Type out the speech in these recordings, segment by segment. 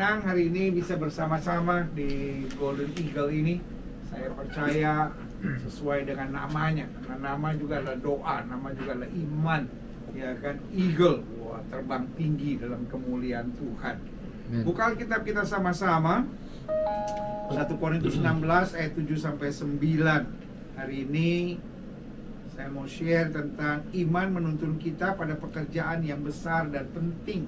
senang hari ini bisa bersama-sama di Golden Eagle ini. Saya percaya sesuai dengan namanya, karena nama juga adalah doa, nama juga adalah iman, ya kan? Eagle, wah, terbang tinggi dalam kemuliaan Tuhan. Buka Alkitab kita sama-sama 1 Korintus 16 ayat 7 sampai 9. Hari ini saya mau share tentang iman menuntun kita pada pekerjaan yang besar dan penting.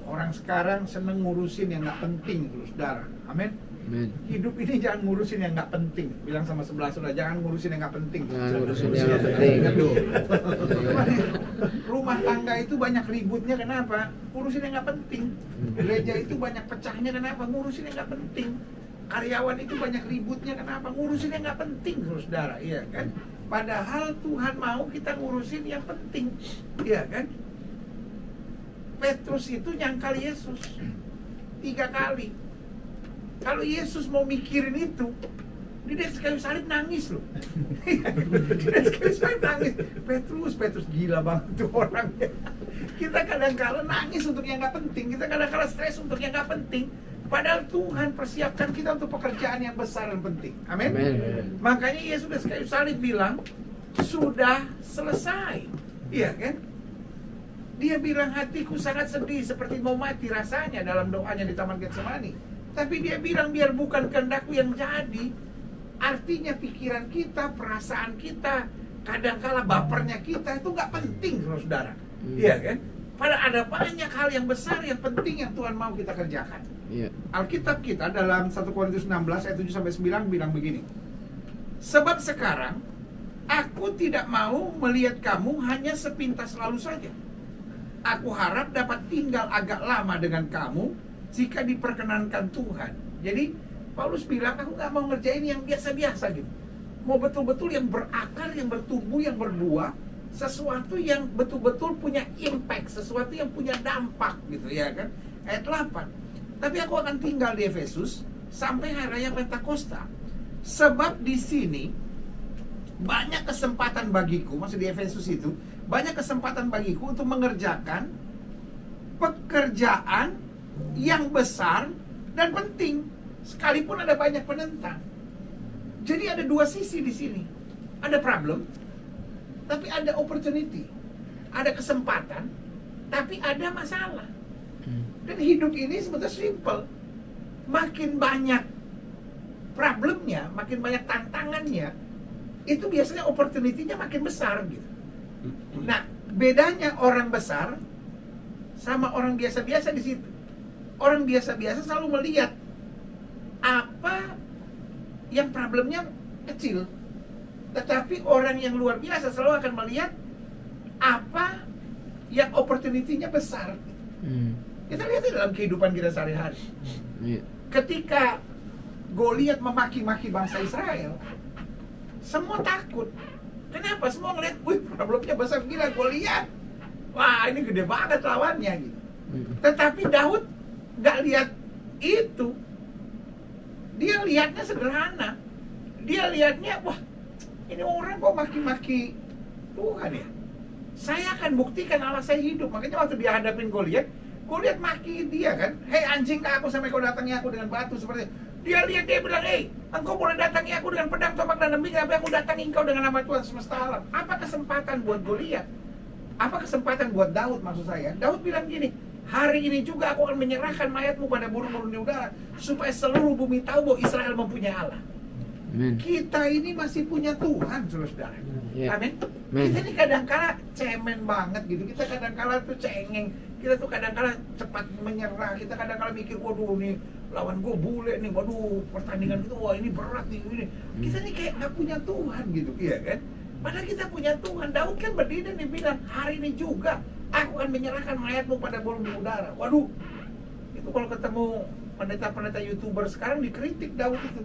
Orang sekarang seneng ngurusin yang nggak penting, saudara. Amin. Hidup ini jangan ngurusin yang nggak penting. Bilang sama sebelah saudara, jangan ngurusin yang nggak penting. Jangan ngurusin yang nggak penting. Rumah tangga itu banyak ributnya, kenapa? Ngurusin yang nggak penting. Gereja itu banyak pecahnya, kenapa? Ngurusin yang nggak penting. Karyawan itu banyak ributnya, kenapa? Ngurusin yang nggak penting, saudara. Iya kan? Padahal Tuhan mau kita ngurusin yang penting, iya kan? Petrus itu nyangkal Yesus 3 kali. Kalau Yesus mau mikirin itu, dia dari kayu salib nangis loh. Dari kayu salib nangis. Petrus gila banget tuh orangnya. Kita kadang-kala nangis untuk yang nggak penting, kita kadang-kala stres untuk yang nggak penting. Padahal Tuhan persiapkan kita untuk pekerjaan yang besar dan penting. Amin. Makanya Yesus dari kayu salib bilang sudah selesai. Iya kan? Dia bilang hatiku sangat sedih seperti mau mati rasanya dalam doanya di Taman Getsemani. Tapi dia bilang biar bukan kehendakku yang jadi. Artinya pikiran kita, perasaan kita, kadangkala bapernya kita itu nggak penting, saudara. Iya kan? Padahal ada banyak hal yang besar yang penting yang Tuhan mau kita kerjakan. Alkitab kita dalam 1 Korintus 16 ayat 7 sampai 9 bilang begini. Sebab sekarang aku tidak mau melihat kamu hanya sepintas lalu saja. Aku harap dapat tinggal agak lama dengan kamu jika diperkenankan Tuhan. Jadi Paulus bilang aku gak mau ngerjain yang biasa-biasa gitu. Mau betul-betul yang berakar, yang bertumbuh, yang berbuah, sesuatu yang betul-betul punya impact, sesuatu yang punya dampak gitu ya kan. Ayat 8. Tapi aku akan tinggal di Efesus sampai hari raya Pentakosta. Sebab di sini banyak kesempatan bagiku, maksud di Efesus itu banyak kesempatan bagiku untuk mengerjakan pekerjaan yang besar dan penting, sekalipun ada banyak penentang. Jadi ada dua sisi di sini. Ada problem, tapi ada opportunity. Ada kesempatan, tapi ada masalah. Dan hidup ini sebetulnya simple. Makin banyak problemnya, makin banyak tantangannya, itu biasanya opportunity-nya makin besar gitu. Nah, bedanya orang besar sama orang biasa-biasa di situ. Orang biasa-biasa selalu melihat apa yang problemnya kecil, tetapi orang yang luar biasa selalu akan melihat apa yang opportunity-nya besar. Kita lihat dalam kehidupan kita sehari-hari. Ketika Goliat memaki-maki bangsa Israel, semua takut. Kenapa? Semua ngeliat, wih problemnya besar, gila Goliat. Wah ini gede banget lawannya gitu. Tetapi Daud gak lihat itu. Dia lihatnya sederhana. Dia lihatnya, wah ini orang kok maki-maki Tuhan ya. Saya akan buktikan Allah saya hidup. Makanya waktu dia hadapin Goliat maki dia kan. Hei anjing ke aku sampai kau datangi aku dengan batu seperti itu. Dia lihat, dia bilang, engkau boleh datangi aku dengan pedang, tombak, dan dembing, tapi aku datangi engkau dengan nama Tuhan semesta alam. Apa kesempatan buat Goliat? Apa kesempatan buat Daud maksud saya? Daud bilang gini, hari ini juga aku akan menyerahkan mayatmu pada burung-burung di udara, supaya seluruh bumi tahu bahwa Israel mempunyai Allah. Kita ini masih punya Tuhan, saudara. Amin. Kita ini kadang-kala cemen banget gitu. Kita kadang-kala tuh cengeng. Kita tuh kadang-kala cepat menyerah. Kita kadang-kala mikir, waduh nih lawan gue bule nih, waduh pertandingan itu, wah ini berat nih ini. Kita nih kayak gak punya Tuhan gitu, iya kan? Padahal kita punya Tuhan. Daud kan berdiri dan bilang, hari ini juga aku akan menyerahkan mayatmu pada burung di udara. Waduh, itu kalau ketemu pendeta-pendeta YouTuber sekarang dikritik Daud itu.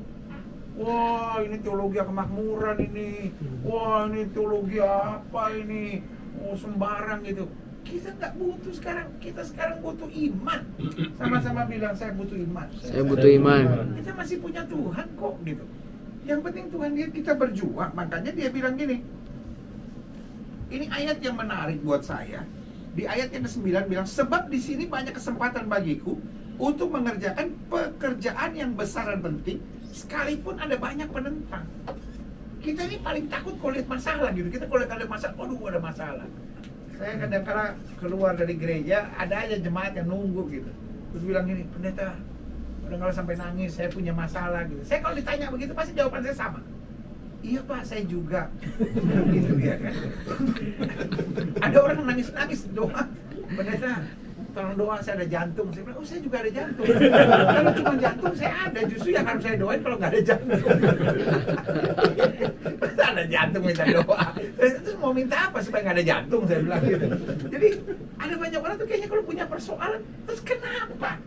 Wah ini teologi kemakmuran ini. Wah ini teologi apa ini? Oh sembarang gitu. Kita nggak butuh sekarang. Kita sekarang butuh iman. Sama-sama bilang saya butuh iman. Saya butuh iman. Kita masih punya Tuhan kok gitu. Yang penting Tuhan lihat kita berjuang. Makanya dia bilang gini. Ini ayat yang menarik buat saya. Di ayat yang ke-9 bilang, sebab di sini banyak kesempatan bagiku untuk mengerjakan pekerjaan yang besar dan penting, sekalipun ada banyak penentang. Kita ini paling takut kalau lihat masalah gitu. Kita kalau ada masalah, waduh ada masalah. Saya kadang-kala keluar dari gereja, ada aja jemaat yang nunggu gitu. Terus bilang gini, pendeta, kadang-kala sampai nangis, saya punya masalah gitu. Saya kalau ditanya begitu, pasti jawaban saya sama. Iya Pak, saya juga. Gitu ya kan. Ada orang nangis-nangis doa, pendeta, tolong doa, saya ada jantung. Saya bilang, oh saya juga ada jantung. Kalau cuma jantung saya ada, justru yang harus saya doain kalau nggak ada jantung. Masa ada jantung minta doa. Terus mau minta apa supaya nggak ada jantung, saya bilang gitu. Jadi ada banyak orang tuh kayaknya kalau punya persoalan, terus kenapa?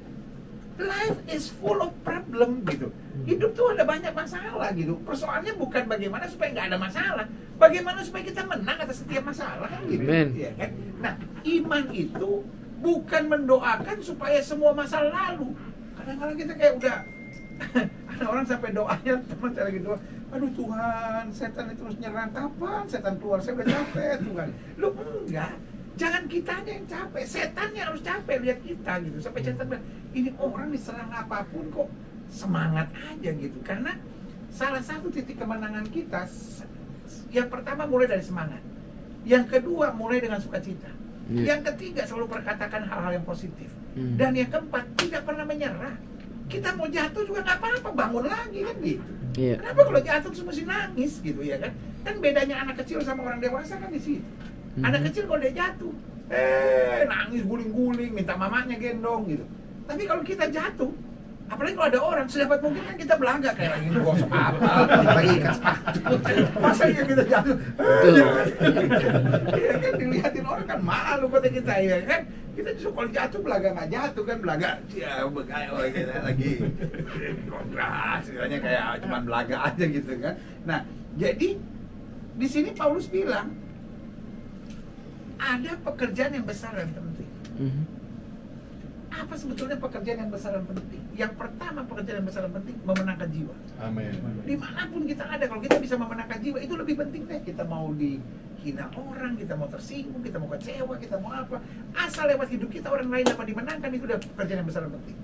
Life is full of problem gitu. Hidup tuh ada banyak masalah gitu. Persoalannya bukan bagaimana supaya nggak ada masalah, bagaimana supaya kita menang atas setiap masalah gitu. Ya kan? Nah, iman itu bukan mendoakan supaya semua masalah lalu. Kadang-kadang kita kayak udah ada orang sampai doanya teman saya lagi doa, aduh Tuhan, setan itu terus nyerang, kapan setan keluar, saya udah capek Tuhan. Lu enggak, jangan kitanya yang capek, setannya harus capek lihat kita gitu. Sampai setan bilang, ini orang diserang apapun kok semangat aja gitu. Karena salah satu titik kemenangan kita, yang pertama mulai dari semangat, yang kedua mulai dengan sukacita, yang ketiga selalu perkatakan hal-hal yang positif, dan yang keempat tidak pernah menyerah. Kita mau jatuh juga nggak apa-apa, bangun lagi kan gitu. Kenapa kalau jatuh terus mesti nangis gitu ya kan? Kan bedanya anak kecil sama orang dewasa kan di situ. Anak kecil kalau dia jatuh, nangis guling-guling, minta mamanya gendong gitu. Tapi kalau kita jatuh, apalagi kalau ada orang, sedapat mungkin kan kita belaga kayak lagi gosok apa, lagi ikat sepatu. Masa kita jatuh? Ya kan dilihatin orang kan malu kata kita ya kan. Kita justru kalau jatuh belaga nggak jatuh kan, belaga ya begayo kita lagi kongres, istilahnya kayak cuma belaga aja gitu kan. Nah, jadi di sini Paulus bilang ada pekerjaan yang besar dan penting. Apa sebetulnya pekerjaan yang besar dan penting? Yang pertama pekerjaan yang besar dan penting, memenangkan jiwa. Amin. Dimanapun kita ada, kalau kita bisa memenangkan jiwa, itu lebih penting deh. Kita mau dihina orang, kita mau tersinggung, kita mau kecewa, kita mau apa, asal lewat hidup kita orang lain dapat dimenangkan, itu udah pekerjaan yang besar dan penting.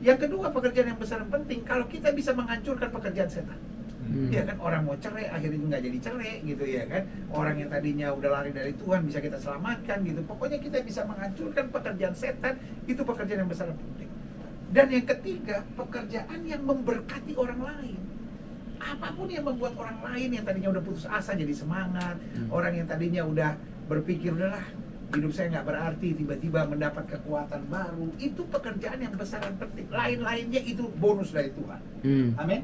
Yang kedua pekerjaan yang besar dan penting, kalau kita bisa menghancurkan pekerjaan setan. Ya kan, orang mau cerai akhirnya nggak jadi cerai gitu ya kan, orang yang tadinya udah lari dari Tuhan bisa kita selamatkan gitu. Pokoknya kita bisa menghancurkan pekerjaan setan, itu pekerjaan yang besar dan penting. Dan yang ketiga, pekerjaan yang memberkati orang lain. Apapun yang membuat orang lain yang tadinya udah putus asa jadi semangat, orang yang tadinya udah berpikir udahlah hidup saya nggak berarti, tiba-tiba mendapat kekuatan baru, itu pekerjaan yang besar dan penting. Lain-lainnya itu bonus dari Tuhan. Amin.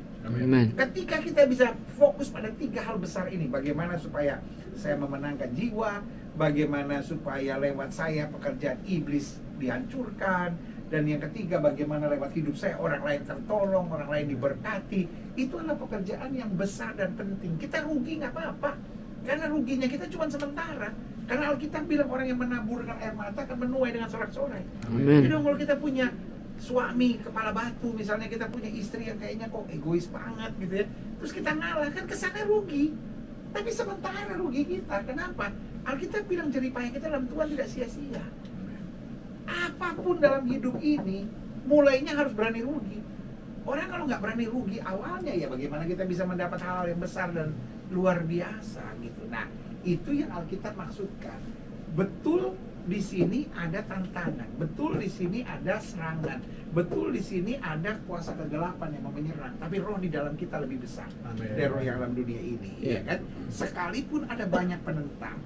Ketika kita bisa fokus pada tiga hal besar ini, bagaimana supaya saya memenangkan jiwa, bagaimana supaya lewat saya pekerjaan iblis dihancurkan, dan yang ketiga bagaimana lewat hidup saya orang lain tertolong, orang lain diberkati, itu adalah pekerjaan yang besar dan penting. Kita rugi nggak apa-apa, karena ruginya kita cuma sementara. Karena Alkitab bilang orang yang menaburkan air mata akan menuai dengan sorak-sorai. Jadi kalau kita punya suami kepala batu, misalnya kita punya istri yang kayaknya kok egois banget gitu ya, terus kita ngalah, kan kesannya rugi. Tapi sementara rugi kita. Kenapa? Alkitab bilang jerih payah kita dalam Tuhan tidak sia-sia. Apapun dalam hidup ini, mulainya harus berani rugi. Orang kalau nggak berani rugi awalnya, ya bagaimana kita bisa mendapat hal yang besar dan luar biasa gitu. Nah, itu yang Alkitab maksudkan. Betul di sini ada tantangan, betul di sini ada serangan, betul di sini ada kuasa kegelapan yang mau menyerang. Tapi roh di dalam kita lebih besar dari roh yang dalam dunia ini, ya kan? Sekalipun ada banyak penentang,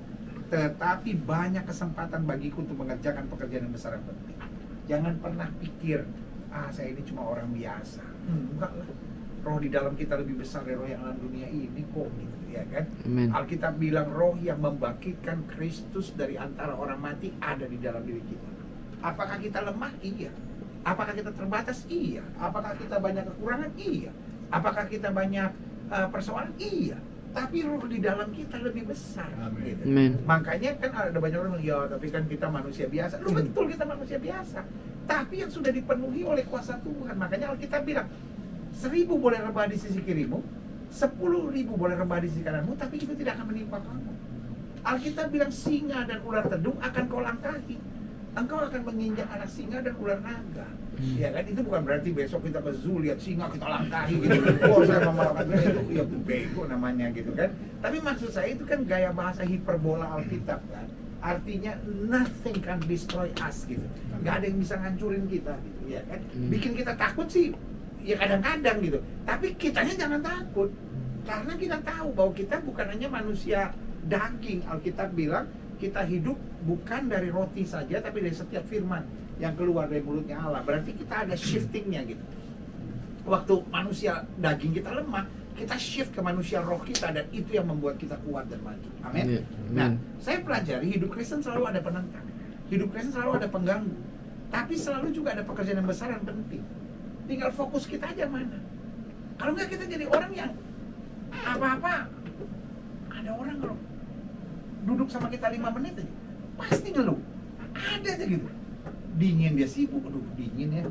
tetapi banyak kesempatan bagiku untuk mengerjakan pekerjaan yang besar dan penting. Jangan pernah pikir, saya ini cuma orang biasa. Enggak lah. Roh di dalam kita lebih besar dari roh yang dalam dunia ini kok, gitu ya kan? Alkitab bilang roh yang membangkitkan Kristus dari antara orang mati ada di dalam diri kita. Apakah kita lemah? Iya. Apakah kita terbatas? Iya. Apakah kita banyak kekurangan? Iya. Apakah kita banyak persoalan? Iya. Tapi roh di dalam kita lebih besar. Gitu. Makanya kan ada banyak orang yang, ya tapi kan kita manusia biasa. Lu betul kita manusia biasa. Tapi yang sudah dipenuhi oleh kuasa Tuhan. Makanya Alkitab bilang 1000 boleh rebah di sisi kirimu, 10.000 boleh rebah di sisi kananmu, tapi itu tidak akan menimpa kamu. Alkitab bilang singa dan ular tedung akan kau langkahi. Engkau akan menginjak anak singa dan ular naga. Ya kan, itu bukan berarti besok kita ke zoo lihat singa kita langkahi gitu. Oh, saya mau melakukan itu, ya bego namanya gitu kan. Tapi maksud saya itu kan gaya bahasa hiperbola Alkitab kan. Artinya nothing can destroy us gitu. Nggak ada yang bisa ngancurin kita gitu ya kan. Bikin kita takut sih ya kadang-kadang gitu. Tapi kitanya jangan takut. Karena kita tahu bahwa kita bukan hanya manusia daging. Alkitab bilang kita hidup bukan dari roti saja tapi dari setiap firman yang keluar dari mulutnya Allah. Berarti kita ada shiftingnya gitu. Waktu manusia daging kita lemah, kita shift ke manusia roh kita, dan itu yang membuat kita kuat dan maju. Amin. Nah, saya pelajari hidup Kristen selalu ada penentang, hidup Kristen selalu ada pengganggu, tapi selalu juga ada pekerjaan yang besar dan penting. Tinggal fokus kita aja mana. Kalau nggak kita jadi orang yang apa-apa, ada orang kalau duduk sama kita 5 menit aja pasti ngeluh, ada aja gitu. Dingin dia sibuk, aduh dingin ya.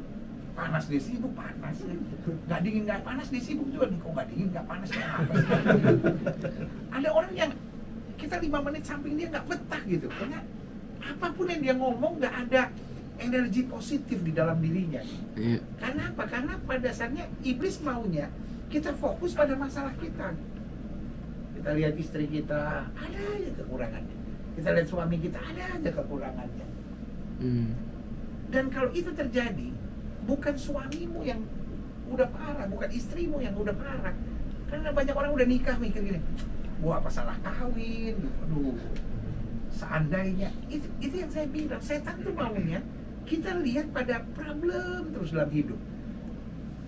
Panas dia sibuk, panas ya. Nggak dingin nggak panas dia sibuk juga nih. Kok nggak dingin nggak panas ya apa? Ada orang yang kita 5 menit samping dia nggak betah gitu, karena apapun yang dia ngomong nggak ada energi positif di dalam dirinya. Karena apa? Karena pada dasarnya iblis maunya kita fokus pada masalah kita. Kita lihat istri kita, ada aja kekurangannya. Kita lihat suami kita, ada aja kekurangannya. Dan kalau itu terjadi, bukan suamimu yang udah parah, bukan istrimu yang udah parah. Karena banyak orang udah nikah mikir gini, wah apa salah kawin, aduh seandainya. Itu yang saya bilang, setan tuh maunya kita lihat pada problem terus dalam hidup.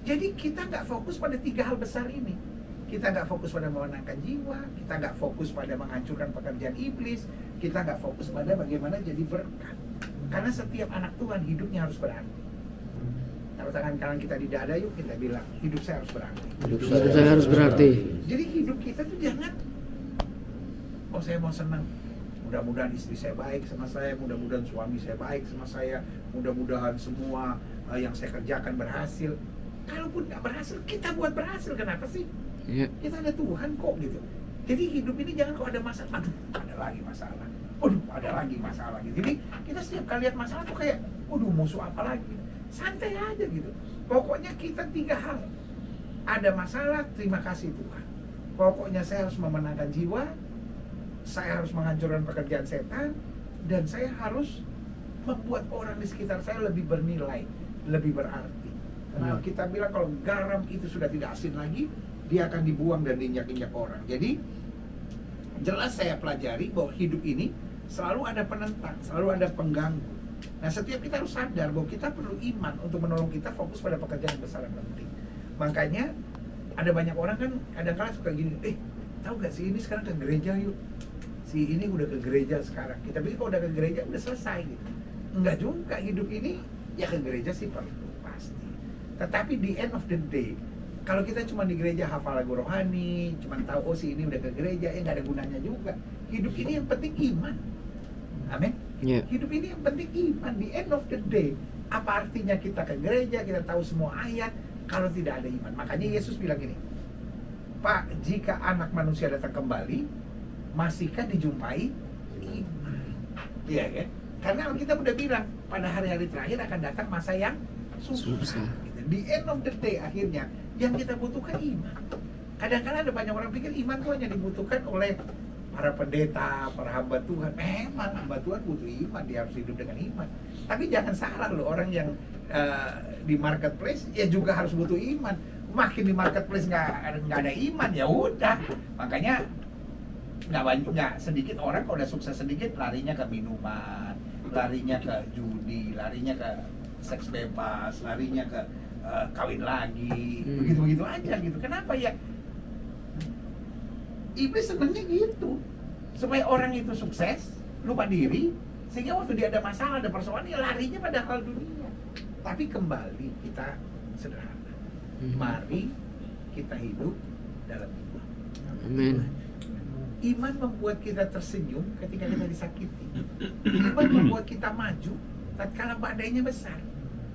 Jadi kita nggak fokus pada 3 hal besar ini. Kita nggak fokus pada memenangkan jiwa, kita nggak fokus pada menghancurkan pekerjaan iblis, kita nggak fokus pada bagaimana jadi berkat. Karena setiap anak Tuhan hidupnya harus berarti. Taruh tangan kanan kita di dada, yuk kita bilang, hidup saya harus berarti. Hidup saya harus berarti. Jadi hidup kita tuh jangan, oh saya mau senang, mudah-mudahan istri saya baik sama saya, mudah-mudahan suami saya baik sama saya, mudah-mudahan semua yang saya kerjakan berhasil. Kalaupun nggak berhasil, kita buat berhasil. Kenapa sih? Kita ada Tuhan kok gitu. Jadi hidup ini jangan kok ada masalah, aduh ada lagi masalah, aduh ada lagi masalah gitu. Jadi kita setiap kali lihat masalah tuh kayak, aduh musuh apa lagi? Santai aja gitu. Pokoknya kita 3 hal. Ada masalah, terima kasih Tuhan. Pokoknya saya harus memenangkan jiwa, saya harus menghancurkan pekerjaan setan, dan saya harus membuat orang di sekitar saya lebih bernilai, lebih berarti. Karena kita bilang kalau garam itu sudah tidak asin lagi, dia akan dibuang dan diinjak-injak orang. Jadi jelas saya pelajari bahwa hidup ini selalu ada penentang, selalu ada pengganggu. Nah setiap kita harus sadar bahwa kita perlu iman untuk menolong kita fokus pada pekerjaan besar yang penting. Makanya ada banyak orang kan kadang-kadang suka gini, tahu gak sih ini sekarang ke gereja yuk. Si ini udah ke gereja sekarang. Kita pikir kalau udah ke gereja udah selesai gitu. Enggak juga, hidup ini ya ke gereja sih perlu pasti. Tetapi di end of the day, kalau kita cuma di gereja hafal lagu rohani, cuma tahu oh si ini udah ke gereja, nggak ada gunanya juga. Hidup ini yang penting iman. Amin. Hidup ini yang penting iman. Di end of the day, apa artinya kita ke gereja, kita tahu semua ayat, kalau tidak ada iman. Makanya Yesus bilang gini, Pak, jika anak manusia datang kembali, masihkah dijumpai iman? Iya kan? Karena kita udah bilang, pada hari-hari terakhir akan datang masa yang susah. Di end of the day akhirnya yang kita butuhkan iman. Kadang-kadang ada banyak orang pikir iman itu hanya dibutuhkan oleh para pendeta, para hamba Tuhan. Memang hamba Tuhan butuh iman, dia harus hidup dengan iman. Tapi jangan salah loh, orang yang di marketplace ya juga harus butuh iman. Makin di marketplace nggak ada iman ya udah. Makanya nggak sedikit orang kalau udah sukses sedikit larinya ke minuman, larinya ke judi, larinya ke seks bebas, larinya ke kawin lagi, begitu-begitu aja gitu. Kenapa ya? Iblis senangnya gitu, supaya orang itu sukses, lupa diri, sehingga waktu dia ada masalah, ada persoalan, ya larinya pada hal dunia. Tapi kembali kita sederhana, mari kita hidup dalam iman. Amin. Iman membuat kita tersenyum ketika kita disakiti. Iman membuat kita maju tatkala badainya besar.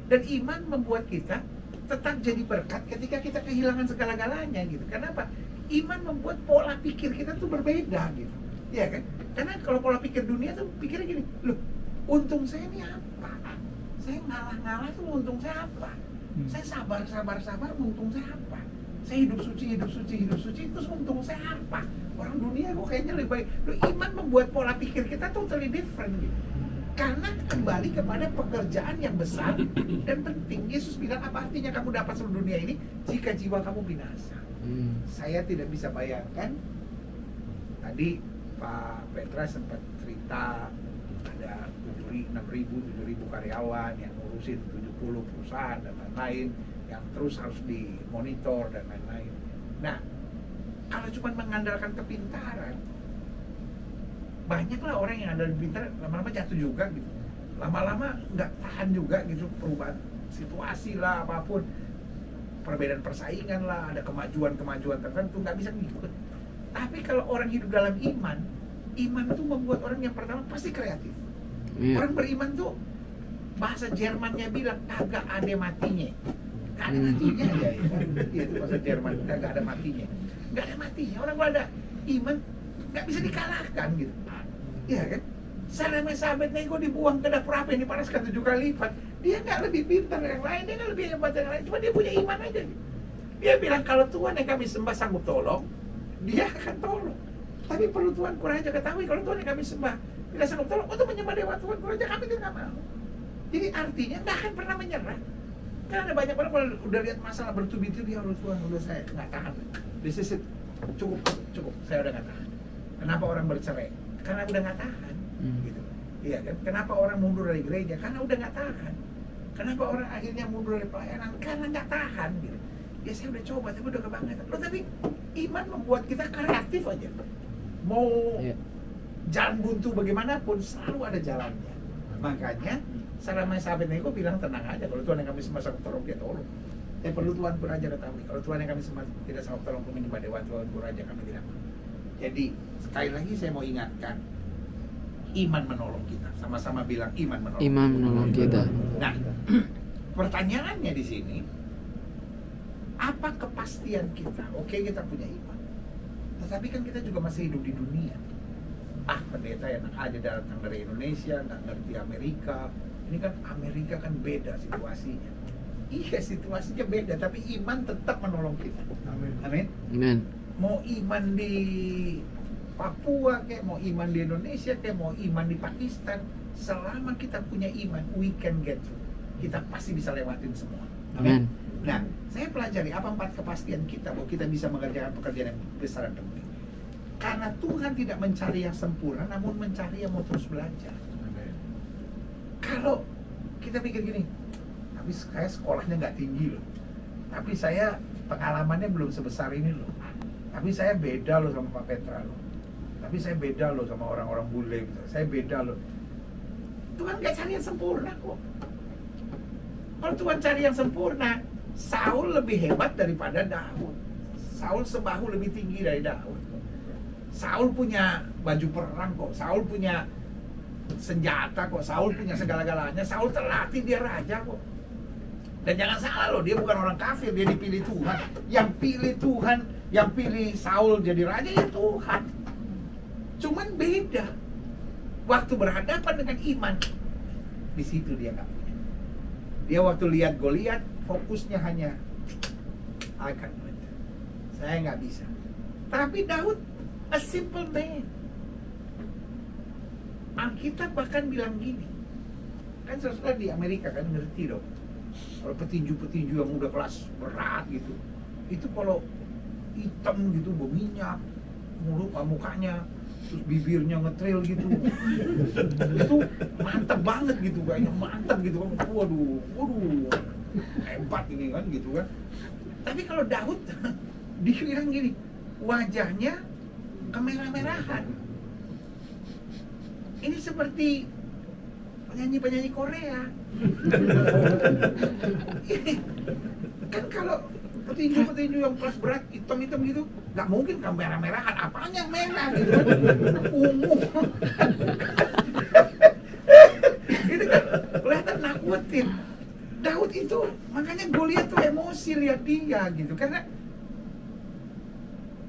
Dan iman membuat kita tetap jadi berkat ketika kita kehilangan segala-galanya gitu. Kenapa? Iman membuat pola pikir kita tuh berbeda gitu. Iya kan? Karena kalau pola pikir dunia tuh pikirnya gini, loh, untung saya ini apa? Saya ngalah-ngalah tuh untung saya apa? Saya sabar, untung saya apa? Saya hidup suci, terus untung saya apa? Orang dunia kok kayaknya lebih baik. Loh, iman membuat pola pikir kita totally different gitu. Karena kembali kepada pekerjaan yang besar dan penting. Yesus bilang, apa artinya kamu dapat seluruh dunia ini jika jiwa kamu binasa? Saya tidak bisa bayangkan. Tadi Pak Petra sempat cerita ada 6.000, 7.000 karyawan yang ngurusin 70 perusahaan dan lain-lain, yang terus harus dimonitor dan lain-lain. Nah, kalau cuma mengandalkan kepintaran, banyaklah orang yang andalkan pintar, lama-lama jatuh juga gitu. Lama-lama nggak tahan juga gitu, perubahan situasi lah, apapun, perbedaan persaingan lah, ada kemajuan tertentu, nggak bisa ngikut. Tapi kalau orang hidup dalam iman itu membuat orang yang pertama pasti kreatif. Orang beriman tuh, bahasa Jermannya bilang kagak ada matinya. Gak ada matinya ya, iya itu bahasa Jerman, kagak ada matinya. Gak ada matinya, orang kalau ada iman gak bisa dikalahkan gitu. Iya kan? Sahabat Nego dibuang ke dapur api, dipanaskan 7 kali lipat. Dia gak lebih pintar yang lain, dia gak lebih hebat yang lain, cuma dia punya iman aja gitu. Dia bilang kalau Tuhan yang kami sembah sanggup tolong, dia akan tolong. Tapi perlu Tuhan Kuraja ketahui, kalau Tuhan yang kami sembah tidak sanggup tolong untuk menyembah Dewa Tuhan Kuraja, kami tidak mau. Jadi artinya nggak akan pernah menyerah. Karena ada banyak orang kalau udah lihat masalah bertubi-tubi, ya Allah Tuhan, udah saya nggak tahan. This is it. Cukup, saya udah nggak tahan. Kenapa orang bercerai? Karena udah nggak tahan. Gitu. Iya kan? Kenapa orang mundur dari gereja? Karena udah nggak tahan. Kenapa orang akhirnya mundur dari pelayanan? Karena nggak tahan. Gitu. Ya saya udah coba, tapi udah kebangetan. Loh, tapi iman membuat kita kreatif aja. Mau jalan buntu bagaimanapun, selalu ada jalannya. Makanya sahabat Nego bilang tenang aja, kalau Tuhan yang kami sembah sanggup tolong, dia tolong. Perlu Tuhan Kuraja ketahui, kalau Tuhan yang kami sembah tidak sanggup tolong untuk menyembah Dewa Tuhan Kuraja, kami tidak mau. Jadi sekali lagi saya mau ingatkan, iman menolong kita. Sama-sama bilang iman menolong kita. Nah, pertanyaannya di sini, apa kepastian kita? Oke, kita punya iman, tetapi kan kita juga masih hidup di dunia. Pendeta yang aja datang dari Indonesia, nggak ngerti Amerika. Ini kan Amerika kan beda situasinya. Iya, situasinya beda, tapi iman tetap menolong kita. Amin. Mau iman di Papua kayak, mau iman di Indonesia kayak, mau iman di Pakistan, selama kita punya iman, we can get through. Kita pasti bisa lewatin semua. Amin. Nah, saya pelajari apa 4 kepastian kita bahwa kita bisa mengerjakan pekerjaan yang besar dan penting. Karena Tuhan tidak mencari yang sempurna, namun mencari yang mau terus belajar. Kalau kita pikir gini, tapi saya sekolahnya nggak tinggi loh, tapi saya pengalamannya belum sebesar ini loh, tapi saya beda loh sama Pak Petra loh, tapi saya beda loh sama orang-orang bule, saya beda loh. Tuhan nggak cari yang sempurna kok. Kalau Tuhan cari yang sempurna, Saul lebih hebat daripada Daud. Saul sebahu lebih tinggi dari Daud. Saul punya baju perang kok, Saul punya senjata kok, Saul punya segala-galanya, Saul terlatih, dia raja kok. Dan jangan salah loh, dia bukan orang kafir, dia dipilih Tuhan. Yang pilih Tuhan, yang pilih Saul jadi raja ya Tuhan. Cuman beda. Waktu berhadapan dengan iman, di situ dia nggak punya. Dia waktu lihat Goliat, fokusnya hanya I can't do it. Saya nggak bisa. Tapi Daud, a simple man. Alkitab bahkan bilang gini, kan sesuatu di Amerika kan ngerti dong, kalau petinju-petinju yang udah kelas berat gitu, itu kalau hitam gitu, berminyak, mukanya, terus bibirnya ngetrail gitu, itu mantep banget gitu, kayaknya mantep gitu kan, waduh, hebat ini kan gitu kan. Tapi kalau Daud, dia bilang gini, wajahnya kemerah-merahan. Ini seperti penyanyi-penyanyi Korea. Kan kalau petinju-petinju yang kelas berat, hitam-hitam gitu, nggak mungkin kan merah-merahan. Apanya yang merah gitu kan? Ungu. Itu kan kelihatan nakutin. Daud itu, makanya Goliat tuh emosi lihat dia gitu. Karena,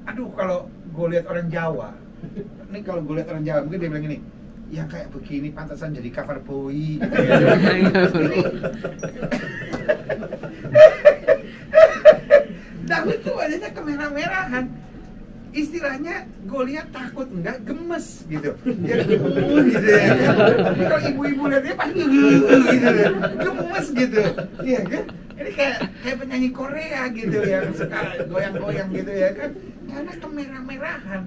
aduh, kalau Goliat orang Jawa, ini kalau Goliat orang Jawa, mungkin dia bilang gini, yang kayak begini pantasan jadi cover boy gitu ya. Daud tuh wajahnya kemerah-merahan. Istilahnya Goliat takut enggak, gemes gitu. Dia gitu ya. Kalau ibu-ibu lihatnya pasti gitu ya. Gemes gitu. Iya kan? Ini kayak penyanyi Korea gitu yang suka goyang-goyang gitu ya kan. Karena kemerah-merahan.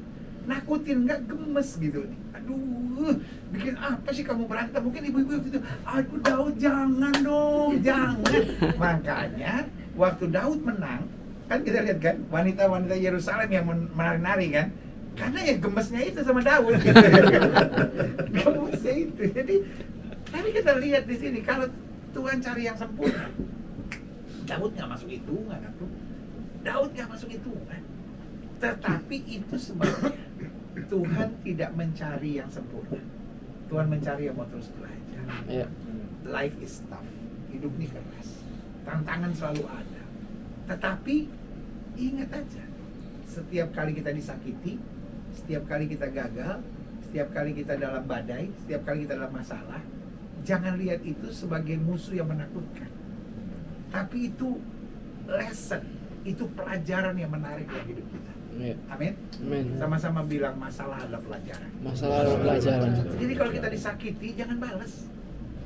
Nakutin enggak, gemes gitu. Aduh, bikin apa sih kamu berantem? Mungkin ibu-ibu gitu. Aduh Daud jangan dong, jangan. Makanya waktu Daud menang, kan kita lihat kan wanita-wanita Yerusalem yang menari-nari kan, karena ya gemesnya itu sama Daud gitu. Gemesnya itu. Jadi tapi kita lihat di sini kalau Tuhan cari yang sempurna, Daud nggak masuk hitungan kan tuh. Daud nggak masuk hitungan. Tetapi itu sebabnya Tuhan tidak mencari yang sempurna. Tuhan mencari yang mau terus belajar. Iya. Life is tough. Hidup ini keras. Tantangan selalu ada. Tetapi ingat aja, setiap kali kita disakiti, setiap kali kita gagal, setiap kali kita dalam badai, setiap kali kita dalam masalah, jangan lihat itu sebagai musuh yang menakutkan. Tapi itu lesson, itu pelajaran yang menarik dalam hidup kita. Iya. Amin. Amin. Sama-sama bilang masalah adalah pelajaran. Masalah pelajaran. Jadi kalau kita disakiti, jangan balas.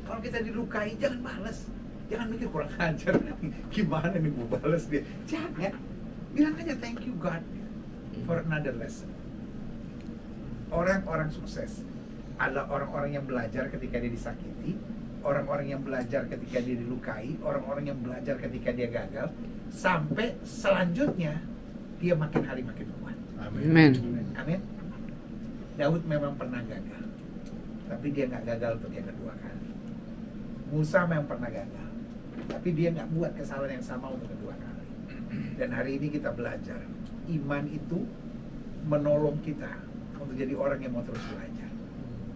Kalau kita dilukai, jangan balas. Jangan mikir kurang ajar, gimana nih mau balas dia. Jangan. Bilang aja thank you God for another lesson. Orang-orang sukses adalah orang-orang yang belajar ketika dia disakiti, orang-orang yang belajar ketika dia dilukai, orang-orang yang belajar ketika dia gagal, sampai selanjutnya dia makin hari makin kuat. Amin. Amin. Daud memang pernah gagal, tapi dia nggak gagal untuk yang kedua kali. Musa memang pernah gagal, tapi dia nggak buat kesalahan yang sama untuk kedua kali. Dan hari ini kita belajar, iman itu menolong kita untuk jadi orang yang mau terus belajar.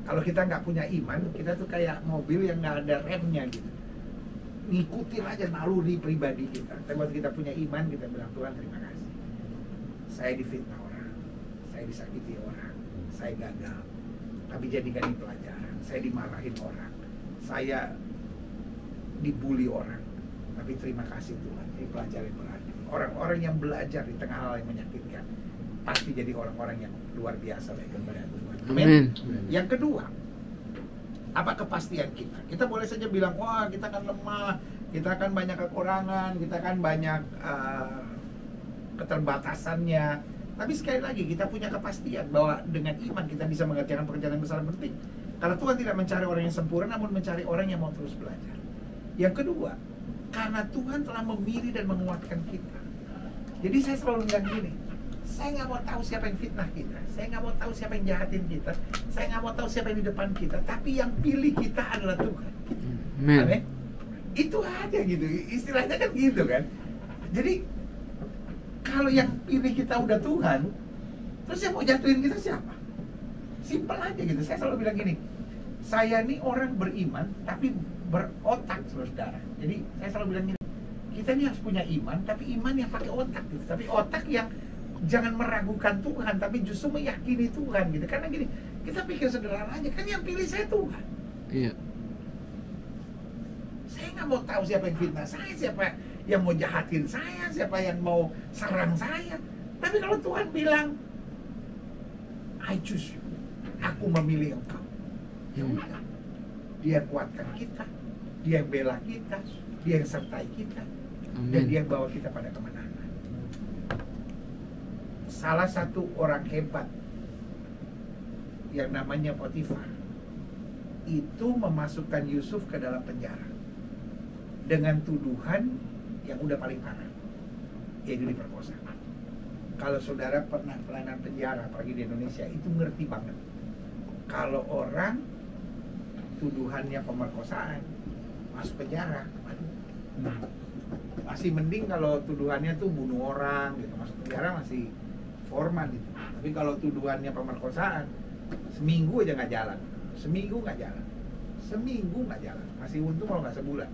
Kalau kita nggak punya iman, kita tuh kayak mobil yang nggak ada remnya gitu. Ngikutin aja naluri pribadi kita. Tapi waktu kita punya iman, kita bilang Tuhan terima kasih. Saya difitnah orang, saya disakiti orang, saya gagal. Tapi jadikan ini pelajaran. Saya dimarahin orang, saya dibully orang. Tapi terima kasih Tuhan, ini pelajaran berarti. Orang-orang yang belajar di tengah hal yang menyakitkan pasti jadi orang-orang yang luar biasa lagi kepada Tuhan. Amin. Yang kedua, apa kepastian kita? Kita boleh saja bilang, wah kita kan lemah, kita kan banyak kekurangan, kita kan banyak keterbatasannya. Tapi sekali lagi kita punya kepastian bahwa dengan iman kita bisa mengerjakan pekerjaan yang besar dan penting. Karena Tuhan tidak mencari orang yang sempurna, namun mencari orang yang mau terus belajar. Yang kedua, karena Tuhan telah memilih dan menguatkan kita. Jadi saya selalu bilang gini, saya nggak mau tahu siapa yang fitnah kita, saya nggak mau tahu siapa yang jahatin kita, saya nggak mau tahu siapa yang di depan kita, tapi yang pilih kita adalah Tuhan. Amin. Itu aja gitu, istilahnya kan gitu kan. Jadi kalau yang pilih kita udah Tuhan, terus yang mau jatuhin kita siapa? Simpel aja gitu. Saya selalu bilang gini, saya nih orang beriman tapi berotak, saudara. Jadi saya selalu bilang gini, kita nih harus punya iman, tapi iman yang pakai otak gitu. Tapi otak yang jangan meragukan Tuhan, tapi justru meyakini Tuhan gitu. Karena gini, kita pikir sederhana aja, kan yang pilih saya Tuhan. Iya. Saya nggak mau tahu siapa yang fitnah saya, siapa yang mau jahatin saya, siapa yang mau serang saya. Tapi kalau Tuhan bilang, I choose you, aku memilih engkau. Ya udah, dia kuatkan kita, dia yang bela kita, dia yang sertai kita, dan dia yang bawa kita pada kemenangan. Salah satu orang hebat yang namanya Potifar itu memasukkan Yusuf ke dalam penjara dengan tuduhan yang udah paling parah, yaitu diperkosa. Kalau saudara pernah pelayanan penjara, apalagi di Indonesia, itu ngerti banget. Kalau orang tuduhannya pemerkosaan masuk penjara, aduh, masih mending kalau tuduhannya tuh bunuh orang gitu, masuk penjara masih formal gitu. Tapi kalau tuduhannya pemerkosaan, seminggu aja nggak jalan, seminggu nggak jalan, masih untung kalau nggak sebulan.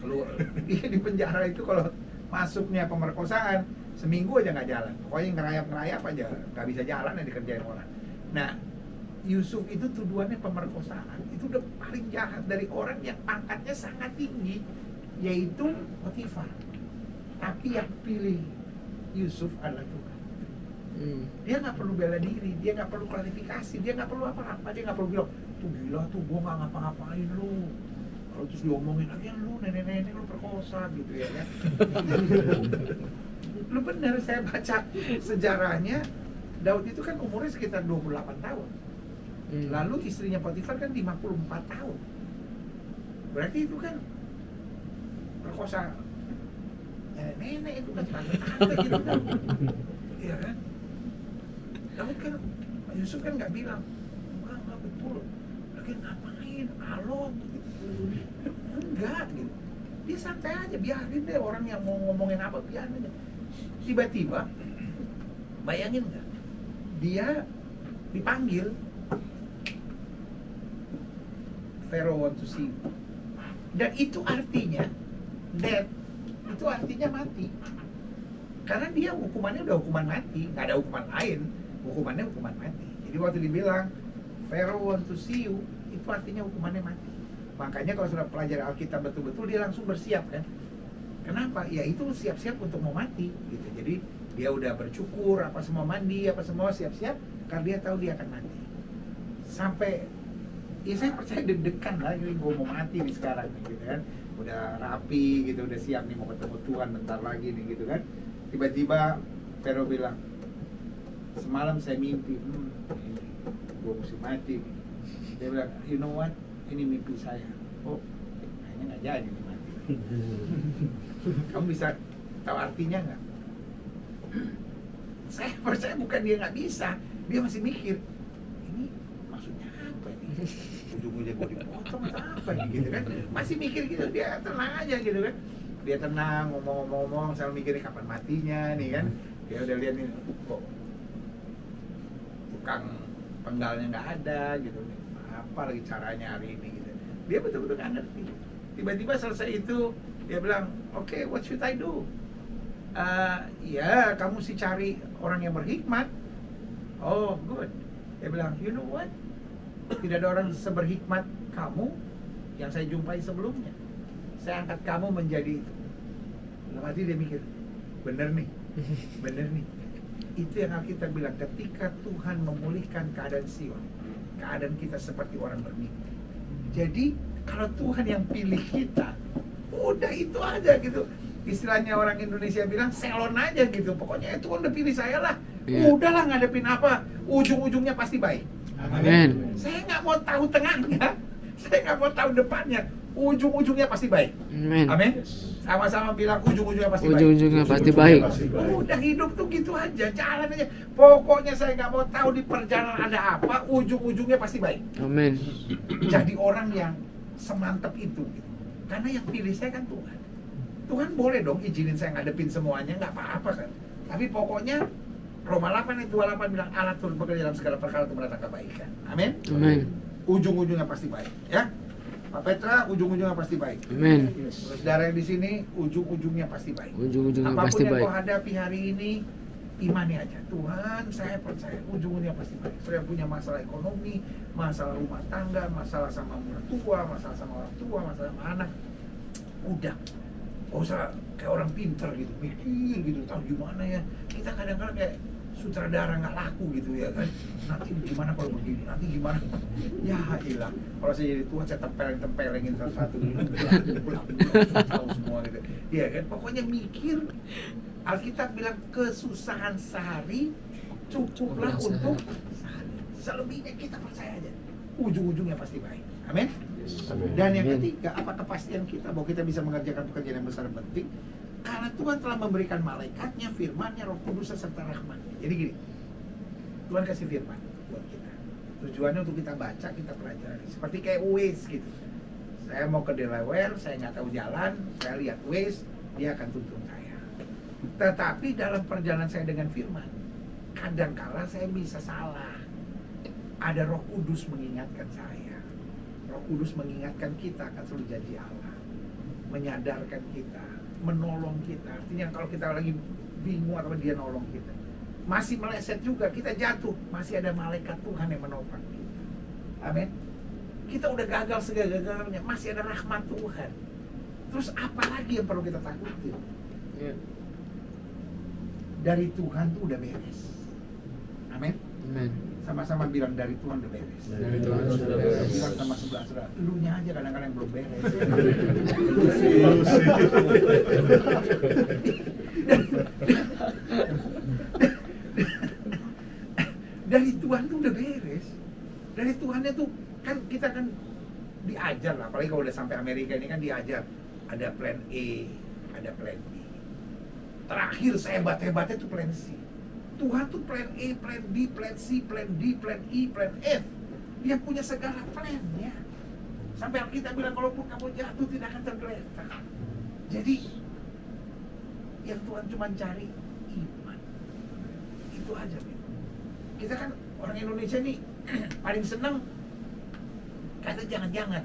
Kalau dia di penjara itu kalau masuknya pemerkosaan, seminggu aja nggak jalan. Pokoknya ngerayap aja, nggak bisa jalan ya dikerjain orang. Nah, Yusuf itu tuduhannya pemerkosaan. Itu udah paling jahat dari orang yang pangkatnya sangat tinggi, yaitu Potifar. Tapi yang pilih Yusuf adalah Tuhan. Dia nggak perlu bela diri, dia nggak perlu klarifikasi, dia nggak perlu apa-apa, dia nggak perlu bilang, tuh gila tuh, gua nggak ngapa-ngapain lu. Kalau terus diomongin lagi, lu nenek-nenek lu perkosa gitu ya kan. Lu bener, saya baca sejarahnya, Daud itu kan umurnya sekitar 28 tahun. Lalu istrinya Potifar kan 54 tahun. Berarti itu kan perkosa nenek itu kan tante-tante gitu kan. Iya kan? Daud kan, Yusuf kan nggak bilang, enggak betul. Lagi ngapain? Halo gitu. Enggak gitu. Dia santai aja, biarin deh orang yang mau ngomongin apa, biarin aja. Tiba-tiba, bayangin nggak? Dia dipanggil, Pharaoh want to see you. Dan itu artinya death, itu artinya mati. Karena dia hukumannya udah hukuman mati, nggak ada hukuman lain, hukumannya hukuman mati. Jadi waktu dibilang Pharaoh want to see you, itu artinya hukumannya mati. Makanya kalau sudah pelajari Alkitab betul-betul, dia langsung bersiap kan. Kenapa? Ya itu siap-siap untuk mau mati gitu. Jadi dia udah bercukur, apa semua mandi, apa semua siap-siap, karena dia tahu dia akan mati. Sampai ya saya percaya deg-degan lah, ini gue mau mati nih sekarang nih, gitu kan. Udah rapi gitu, udah siap nih mau ketemu Tuhan bentar lagi nih gitu kan. Tiba-tiba Pharaoh bilang, semalam saya mimpi, gue mesti mati nih. Dia bilang, you know what, ini mimpi saya. Oh, kayaknya nggak jadi nih mati. Kamu bisa tahu artinya nggak? Saya percaya bukan dia nggak bisa, dia masih mikir, ini maksudnya apa nih? Ujung-ujungnya gue dipotong atau apa nih gitu kan? Masih mikir gitu, dia tenang aja gitu kan? Dia tenang, ngomong-ngomong, sambil mikirin kapan matinya nih kan? Dia udah lihat nih, kok tukang penggalnya nggak ada gitu nih. Apa lagi caranya hari ini gitu? Dia betul-betul nggak ngerti. Tiba-tiba selesai itu, dia bilang, okay, what should I do? Ya, kamu sih cari orang yang berhikmat. Oh, good. Dia bilang, you know what? Tidak ada orang seberhikmat kamu yang saya jumpai sebelumnya. Saya angkat kamu menjadi itu. Dalam hati dia mikir, bener nih, bener nih. Itu yang Alkitab bilang, ketika Tuhan memulihkan keadaan Sion, keadaan kita seperti orang bermimpi. Jadi, kalau Tuhan yang pilih kita, udah itu aja gitu. Istilahnya orang Indonesia bilang selon aja gitu. Pokoknya Tuhan udah pilih saya lah. Udahlah ngadepin apa, ujung-ujungnya pasti baik. Amin. Saya nggak mau tahu tengahnya, saya nggak mau tahu depannya. Ujung-ujungnya pasti baik. Amin. Amin. Sama-sama bilang ujung-ujungnya pasti baik. Ujung-ujungnya pasti baik. Udah hidup tuh gitu aja, jalan aja. Pokoknya saya nggak mau tahu di perjalanan ada apa, ujung-ujungnya pasti baik. Amin. Jadi orang yang semantap itu gitu. Karena yang pilih saya kan Tuhan. Tuhan boleh dong izinin saya ngadepin semuanya, nggak apa-apa kan. Tapi pokoknya Roma 8 ayat 28 bilang Allah turut bekerja dalam segala perkara untuk mendatangkan kebaikan. Amin. Amin. Ujung-ujungnya pasti baik, ya. Pak Petra, ujung-ujungnya pasti baik. Amin. Saudara yang di sini, ujung-ujungnya pasti baik. Ujung-ujungnya Apapun pasti yang baik. kau hadapi hari ini, imani aja. Tuhan, saya percaya ujung-ujungnya pasti baik. Saya punya masalah ekonomi, masalah rumah tangga, masalah sama mertua, masalah sama orang tua, masalah sama anak. Udah, gak usah kayak orang pinter gitu, mikir gitu, tahu gimana ya. Kita kadang-kadang kayak sutradara nggak laku gitu ya kan. Nanti gimana kalau begini, nanti gimana. Ya ilah, kalau saya jadi Tuhan saya tempelengin satu-satu dulu, tahu semua gitu. Iya kan, pokoknya mikir. Alkitab bilang kesusahan sehari cukuplah untuk sehari. Selebihnya kita percaya aja, ujung-ujungnya pasti baik. Amin. Dan yang ketiga, apa kepastian kita bahwa kita bisa mengerjakan pekerjaan yang besar dan penting? Karena Tuhan telah memberikan malaikatnya, firmannya, Roh Kudus serta rahmatnya. Jadi gini, Tuhan kasih firman buat kita. Tujuannya untuk kita baca, kita pelajari. Seperti kayak Waze gitu. Saya mau ke Delaware, saya nggak tahu jalan, saya lihat Waze, dia akan tuntun saya. Tetapi dalam perjalanan saya dengan firman, kadangkala saya bisa salah. Ada Roh Kudus mengingatkan saya. Roh Kudus mengingatkan kita akan selalu janji Allah, menyadarkan kita, menolong kita. Artinya kalau kita lagi bingung atau dia nolong kita, masih meleset juga, kita jatuh, masih ada malaikat Tuhan yang menopang kita. Amin. Kita udah gagal segala-galanya, masih ada rahmat Tuhan. Terus apa lagi yang perlu kita takutin? Iya. Dari Tuhan tuh udah beres. Amin. Amin. Sama-sama bilang dari Tuhan udah beres. Dari Tuhan sudah beres. Bilang sama sebelah saudara, elunya aja kadang-kadang yang belum beres. Dari Tuhan tuh udah beres. Dari Tuhannya tuh kan kita kan diajar lah, apalagi kalau udah sampai Amerika ini kan diajar. Ada plan A, ada plan B. Terakhir sehebat-hebatnya tuh plan C. Tuhan tuh plan A, plan B, plan C, plan D, plan E, plan F. Dia punya segala plannya. Sampai Alkitab bilang kalaupun kamu jatuh tidak akan tergeletak. Jadi yang Tuhan cuma cari iman. Itu aja. Kita kan orang Indonesia nih paling seneng kata jangan-jangan,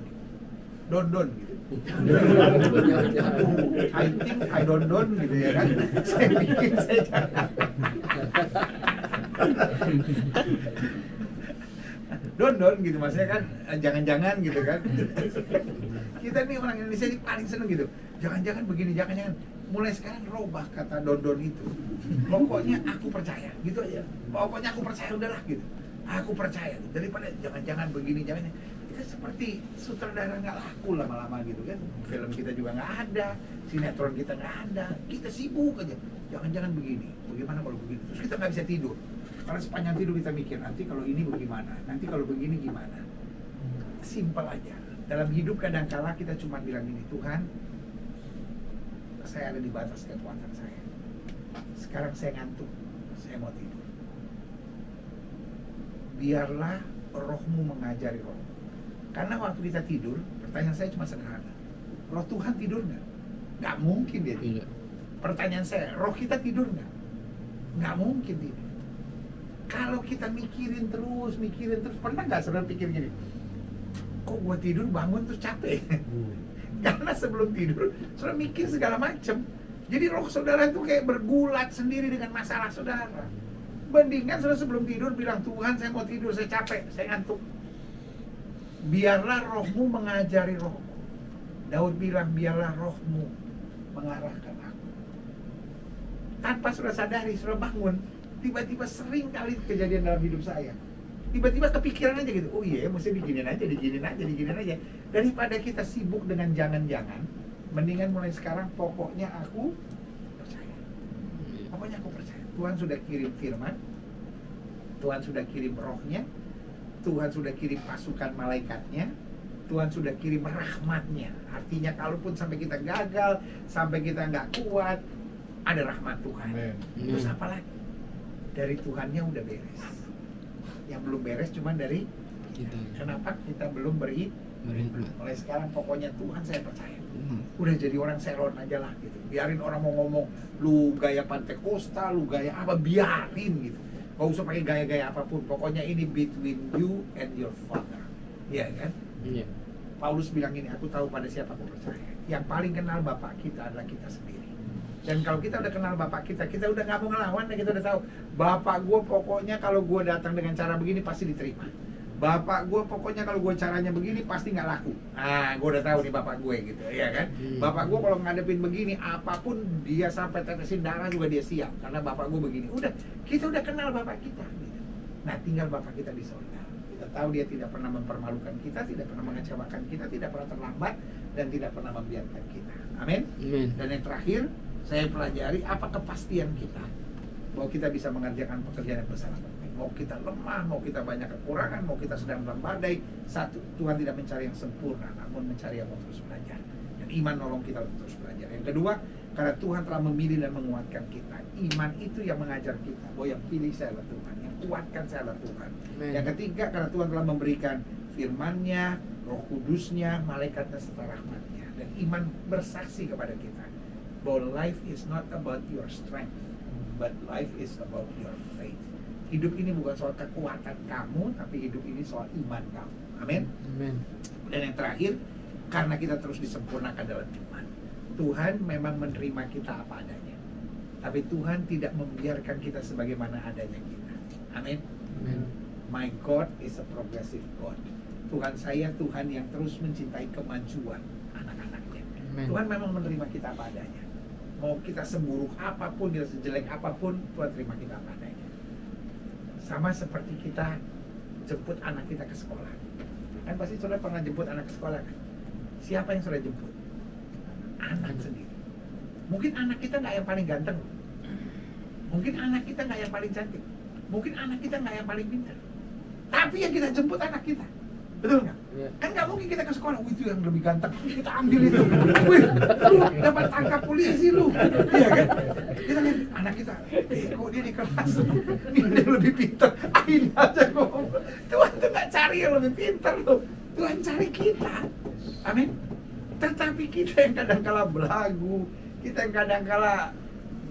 don gitu. I think I don gitu ya kan. Saya bikin saya jangan. Don gitu maksudnya kan jangan-jangan gitu kan. Kita nih orang Indonesia ini paling seneng gitu. Jangan-jangan begini, jangan-jangan. Mulai sekarang robah kata don itu. Pokoknya aku percaya, gitu aja. Pokoknya aku percaya udahlah gitu. Aku percaya daripada jangan-jangan begini, jangan. Kita seperti sutradara nggak laku lama-lama gitu kan. Film kita juga nggak ada, sinetron kita nggak ada. Kita sibuk aja. Jangan-jangan begini. Bagaimana kalau begini? Terus kita nggak bisa tidur. Karena sepanjang tidur kita mikir nanti kalau ini bagaimana, nanti kalau begini gimana. Simpel aja. Dalam hidup kadang-kala kita cuma bilang ini, Tuhan, saya ada di batas kekuatan saya. Sekarang saya ngantuk, saya mau tidur. Biarlah rohmu mengajari rohmu. Karena waktu kita tidur, pertanyaan saya cuma sederhana. Roh Tuhan tidur nggak? Nggak mungkin dia tidur. Pertanyaan saya, roh kita tidur nggak? Nggak mungkin tidur. Kalau kita mikirin terus, pernah nggak saudara pikir gini? Kok gua tidur bangun terus capek? Karena sebelum tidur, saudara mikir segala macam. Jadi roh saudara itu kayak bergulat sendiri dengan masalah saudara. Bandingkan saudara sebelum tidur bilang, Tuhan saya mau tidur, saya capek, saya ngantuk. Biarlah rohmu mengajari rohmu. Daud bilang, biarlah rohmu mengarahkan aku. Tanpa saudara sadari, saudara bangun, tiba-tiba sering kali kejadian dalam hidup saya. Tiba-tiba kepikiran aja gitu, oh iya mesti diginin aja. Daripada kita sibuk dengan jangan-jangan, mendingan mulai sekarang pokoknya aku percaya. Pokoknya aku percaya. Tuhan sudah kirim firman, Tuhan sudah kirim rohnya, Tuhan sudah kirim pasukan malaikatnya, Tuhan sudah kirim rahmatnya. Artinya kalaupun sampai kita gagal, sampai kita nggak kuat, ada rahmat Tuhan. Terus apa lagi? Dari Tuhannya udah beres. Yang belum beres cuma dari kita. Kenapa kita belum beriman? Mulai sekarang pokoknya Tuhan saya percaya. Udah jadi orang Selon aja lah gitu. Biarin orang mau ngomong lu gaya Pantekosta, lu gaya apa, biarin gitu. Gak usah pakai gaya-gaya apapun. Pokoknya ini between you and your father. Iya kan? Iya. Paulus bilang ini, aku tahu pada siapa aku percaya. Yang paling kenal Bapak kita adalah kita sendiri. Dan kalau kita udah kenal Bapak kita udah nggak mau ngelawan, dan kita udah tahu Bapak gue pokoknya kalau gue datang dengan cara begini pasti diterima. Bapak gue pokoknya kalau gue caranya begini pasti nggak laku. Gue udah tahu nih Bapak gue gitu, ya kan? Bapak gue kalau ngadepin begini, apapun dia sampai tetesin darah juga dia siap, karena Bapak gue begini. Udah, kita udah kenal Bapak kita. Gitu. Nah, tinggal Bapak kita di sorga. Kita tahu dia tidak pernah mempermalukan kita, tidak pernah mengecewakan kita, tidak pernah terlambat, dan tidak pernah membiarkan kita. Amin. Dan yang terakhir, saya pelajari apa kepastian kita bahwa kita bisa mengerjakan pekerjaan yang besar. Mau kita lemah, mau kita banyak kekurangan, mau kita sedang dalam badai, satu, Tuhan tidak mencari yang sempurna, namun mencari yang mau terus belajar. Dan iman nolong kita untuk terus belajar. Yang kedua, karena Tuhan telah memilih dan menguatkan kita. Iman itu yang mengajar kita bahwa yang pilih saya adalah Tuhan, yang kuatkan saya adalah Tuhan. Yang ketiga, karena Tuhan telah memberikan firman-Nya, Roh Kudus-Nya, malaikatnya serta rahmat-Nya. Dan iman bersaksi kepada kita bahwa life is not about your strength, but life is about your faith. Hidup ini bukan soal kekuatan kamu, tapi hidup ini soal iman kamu. Amin. Dan yang terakhir, karena kita terus disempurnakan dalam iman, Tuhan memang menerima kita apa adanya, tapi Tuhan tidak membiarkan kita sebagaimana adanya kita. Amin. My God is a progressive God. Tuhan saya Tuhan yang terus mencintai kemajuan anak-anaknya. Amen. Tuhan memang menerima kita apa adanya. Mau kita seburuk apapun, kita sejelek apapun, Tuhan terima kita apa adanya. Sama seperti kita jemput anak kita ke sekolah. Kan pasti saudara pernah jemput anak ke sekolah kan? Siapa yang saudara jemput? Anak sendiri. Mungkin anak kita nggak yang paling ganteng. Mungkin anak kita nggak yang paling cantik. Mungkin anak kita nggak yang paling pintar. Tapi yang kita jemput anak kita. Betul nggak? Iya. Kan nggak mungkin kita ke sekolah, itu yang lebih ganteng, kita ambil itu. Wih, lu dapat tangkap polisi lu. Iya kan? Kita lihat anak kita, kok dia di kelas, dia lebih pintar. Ini aja ngomong. Tuhan tuh nggak cari yang lebih pintar loh. Tuhan cari kita. Amin. Tetapi kita yang kadang-kala belagu, kita yang kadang-kala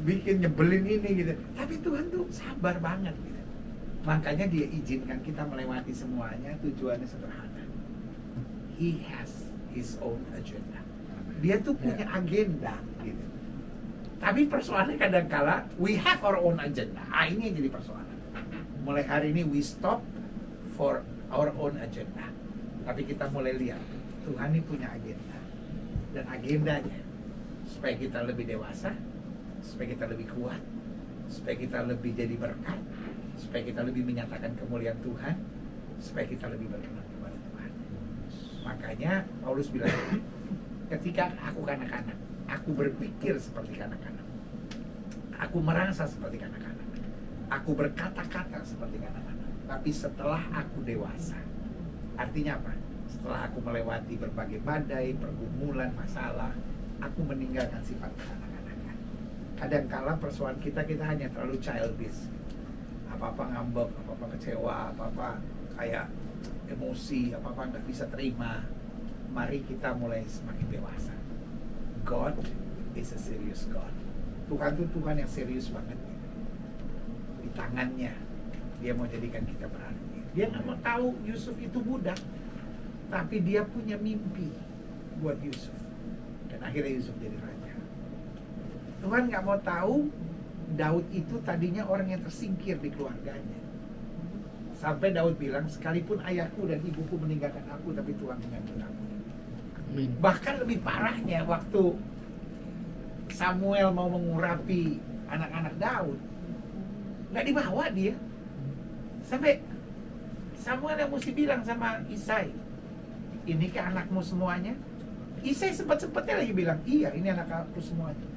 bikin nyebelin ini gitu. Tapi Tuhan tuh sabar banget gitu. Makanya dia izinkan kita melewati semuanya, tujuannya sederhana. He has his own agenda. Dia tuh punya agenda gitu. Tapi persoalannya kadang-kala we have our own agenda. Ini yang jadi persoalan. Mulai hari ini we stop for our own agenda. Tapi kita mulai lihat Tuhan ini punya agenda. Dan agendanya supaya kita lebih dewasa, supaya kita lebih kuat, supaya kita lebih jadi berkat, supaya kita lebih menyatakan kemuliaan Tuhan, supaya kita lebih berkenan kepada Tuhan. Makanya Paulus bilang, ketika aku kanak-kanak, aku berpikir seperti kanak-kanak, aku merasa seperti kanak-kanak, aku berkata-kata seperti kanak-kanak. Tapi setelah aku dewasa, artinya apa? Setelah aku melewati berbagai badai, pergumulan, masalah, aku meninggalkan sifat kanak-kanakan. Kadang-kala persoalan kita hanya terlalu childish. Apa-apa ngambek, apa-apa kecewa, apa-apa kayak emosi, apa-apa nggak bisa terima. Mari kita mulai semakin dewasa. God is a serious God. Tuhan itu Tuhan yang serius banget. Di tangannya dia mau jadikan kita berarti. Dia nggak mau tahu Yusuf itu budak, tapi dia punya mimpi buat Yusuf. Dan akhirnya Yusuf jadi raja. Tuhan nggak mau tahu Daud itu tadinya orang yang tersingkir di keluarganya. Sampai Daud bilang, sekalipun ayahku dan ibuku meninggalkan aku, tapi Tuhan mengambil aku. Amin. Bahkan lebih parahnya waktu Samuel mau mengurapi anak-anak Daud, nggak dibawa dia. Sampai Samuel yang mesti bilang sama Isai, ini ke anakmu semuanya? Isai sempat-sempatnya lagi bilang, iya ini anak aku semuanya.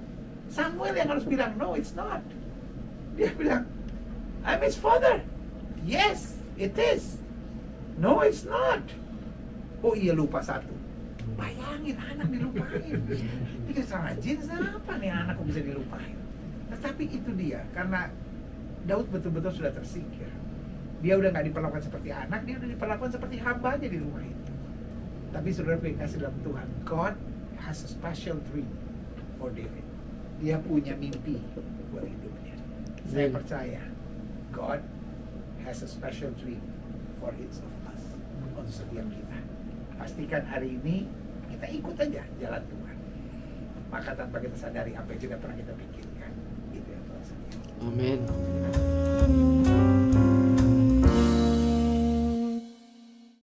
Samuel yang harus bilang, no it's not. Dia bilang, I'm his father. Yes, it is. No it's not. Oh iya, lupa satu. Bayangin anak dilupain. Ini salah jins apa nih anak kok bisa dilupain. Tetapi itu dia, karena Daud betul-betul sudah tersingkir. Dia udah gak diperlakukan seperti anak, dia udah diperlakukan seperti hamba aja di rumah itu. Tapi saudara kasih dalam Tuhan, God has a special dream for David. Dia punya mimpi buat hidupnya. Saya percaya God has a special dream for each of us, untuk setiap kita. Pastikan hari ini kita ikut aja jalan Tuhan. Maka tanpa kita sadari apa yang tidak pernah kita pikirkan, itu yang Tuhan sediakan. Amin.